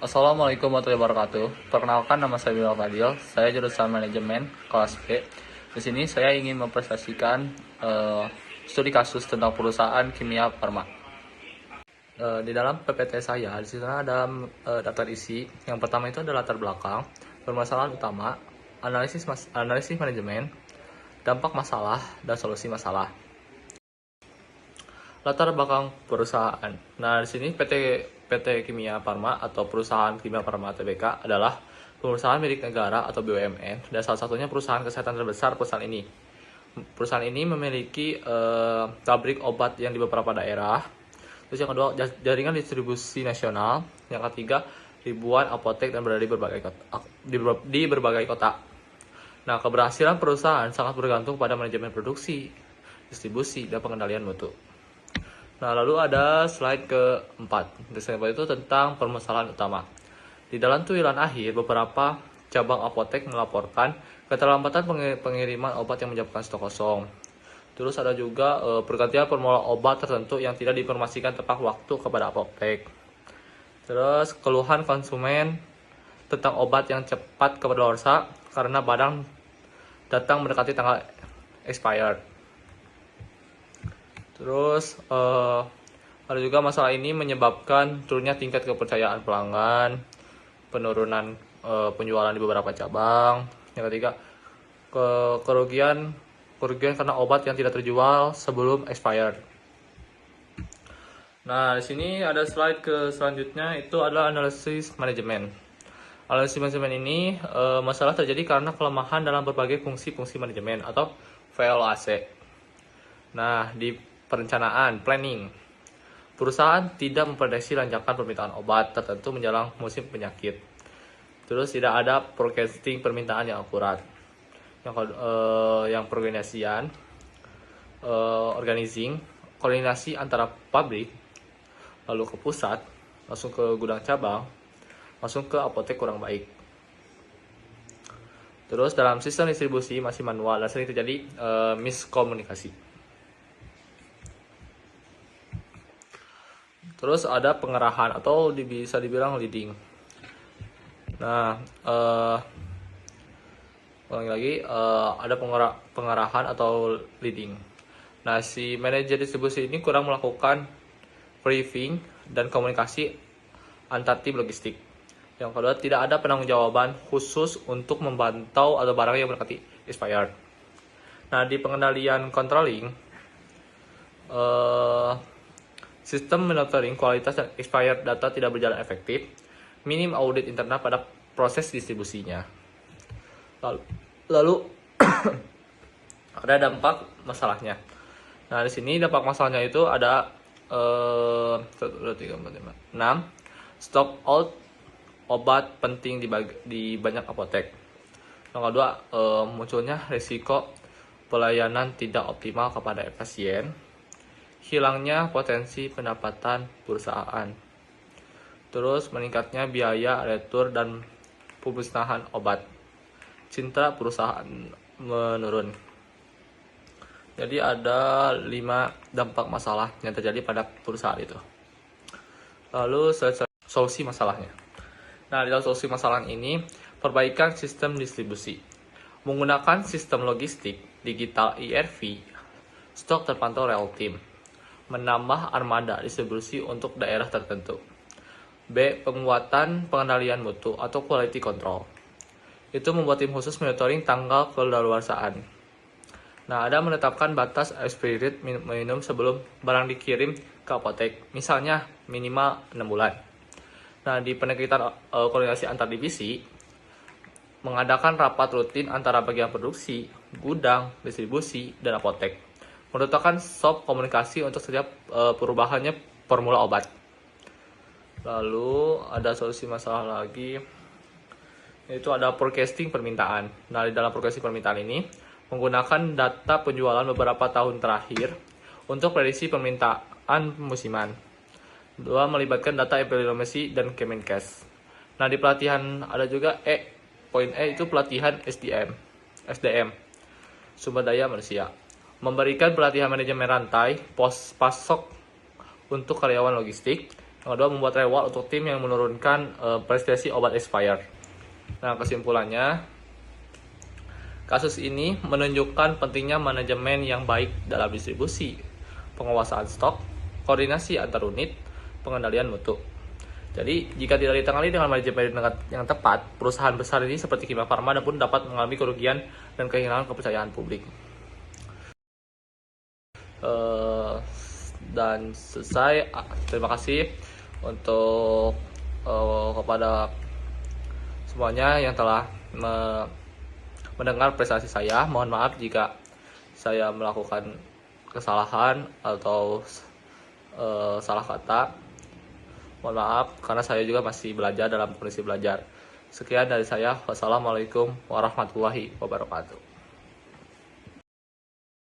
Assalamualaikum warahmatullahi wabarakatuh. Perkenalkan, nama saya Bilal Fadil. Saya jurusan manajemen kelas B. Di sini saya ingin mempresentasikan studi kasus tentang perusahaan kimia farma. Di dalam PPT saya, di sana ada daftar isi. Yang pertama itu adalah latar belakang, permasalahan utama, analisis manajemen, dampak masalah, dan solusi masalah. Latar belakang perusahaan. Nah, di sini PT Kimia Farma atau perusahaan Kimia Farma Tbk adalah perusahaan milik negara atau BUMN dan salah satunya perusahaan kesehatan terbesar perusahaan ini. Perusahaan ini memiliki pabrik obat yang di beberapa daerah. Terus yang kedua, jaringan distribusi nasional. Yang ketiga, ribuan apotek dan berada di berbagai kota. Nah, keberhasilan perusahaan sangat bergantung pada manajemen produksi, distribusi, dan pengendalian mutu. Nah, lalu ada slide keempat. Slide keempat itu tentang permasalahan utama. Di dalam tulisan akhir, beberapa cabang apotek melaporkan keterlambatan pengiriman obat yang menyebabkan stok kosong. Terus ada juga pergantian formula obat tertentu yang tidak diinformasikan tepat waktu kepada apotek. Terus keluhan konsumen tentang obat yang cepat kadaluarsa karena barang datang mendekati tanggal expired. Terus ada juga masalah ini menyebabkan turunnya tingkat kepercayaan pelanggan, penurunan penjualan di beberapa cabang. Yang ketiga, kerugian karena obat yang tidak terjual sebelum expired. Nah, di sini ada slide selanjutnya, itu adalah analisis manajemen. Analisis manajemen ini masalah terjadi karena kelemahan dalam berbagai fungsi-fungsi manajemen atau VLAC. Nah, di perencanaan, planning. Perusahaan tidak memprediksi lonjakan permintaan obat tertentu menjelang musim penyakit. Terus tidak ada forecasting permintaan yang akurat. Yang perorganisasian, organizing, koordinasi antara pabrik, lalu ke pusat, langsung ke gudang cabang, langsung ke apotek kurang baik. Terus dalam sistem distribusi masih manual dan sering terjadi miskomunikasi. Terus ada pengerahan atau bisa dibilang leading. Nah, ulangi lagi, ada pengarahan atau leading. Nah, si manajer distribusi ini kurang melakukan briefing dan komunikasi antar tim logistik. Yang kedua, tidak ada penanggung-jawaban khusus untuk memantau atau barang yang mendekati expired. Nah, di pengendalian controlling, sistem monitoring kualitas dan expired data tidak berjalan efektif, minim audit internal pada proses distribusinya. Lalu ada dampak masalahnya. Nah, di sini dampak masalahnya itu ada 1, 2, 3, 4, 5, 6 stock out obat penting di banyak apotek. Yang kedua, munculnya risiko pelayanan tidak optimal kepada pasien, hilangnya potensi pendapatan perusahaan, terus meningkatnya biaya retur dan pemusnahan obat, cinta perusahaan menurun. Jadi ada 5 dampak masalah yang terjadi pada perusahaan itu. Lalu solusi masalahnya. Nah, di dalam solusi masalah ini, perbaikan sistem distribusi. Menggunakan sistem logistik digital ERP, stok terpantau real time. Menambah armada distribusi untuk daerah tertentu. B. Penguatan pengendalian mutu atau quality control. Itu membuat tim khusus monitoring tanggal kadaluarsaan. Nah, ada menetapkan batas expiry date minimum sebelum barang dikirim ke apotek. Misalnya minimal 6 bulan. Nah, di penerbitan koordinasi antar divisi, mengadakan rapat rutin antara bagian produksi, gudang, distribusi, dan apotek. Menetapkan soft komunikasi untuk setiap perubahannya formula obat. Lalu ada solusi masalah lagi, yaitu ada forecasting permintaan. Nah, di dalam forecasting permintaan ini menggunakan data penjualan beberapa tahun terakhir untuk prediksi permintaan musiman. 2. Melibatkan data epidemiologi dan Kemenkes. Nah, di pelatihan ada juga poin E itu pelatihan SDM, sumber daya manusia. Memberikan pelatihan manajemen rantai, pasok untuk karyawan logistik, Yang kedua, membuat reward untuk tim yang menurunkan prestasi obat expired. Nah, kesimpulannya, kasus ini menunjukkan pentingnya manajemen yang baik dalam distribusi, penguasaan stok, koordinasi antar unit, pengendalian mutu. Jadi, jika tidak ditangani dengan manajemen yang tepat, perusahaan besar ini seperti Kimia Farma pun dapat mengalami kerugian dan kehilangan kepercayaan publik. Dan selesai. Terima kasih untuk kepada semuanya yang telah mendengar prestasi saya. Mohon maaf jika saya melakukan kesalahan atau salah kata. Mohon maaf karena saya juga masih belajar dalam kondisi belajar. Sekian dari saya. Wassalamualaikum warahmatullahi wabarakatuh.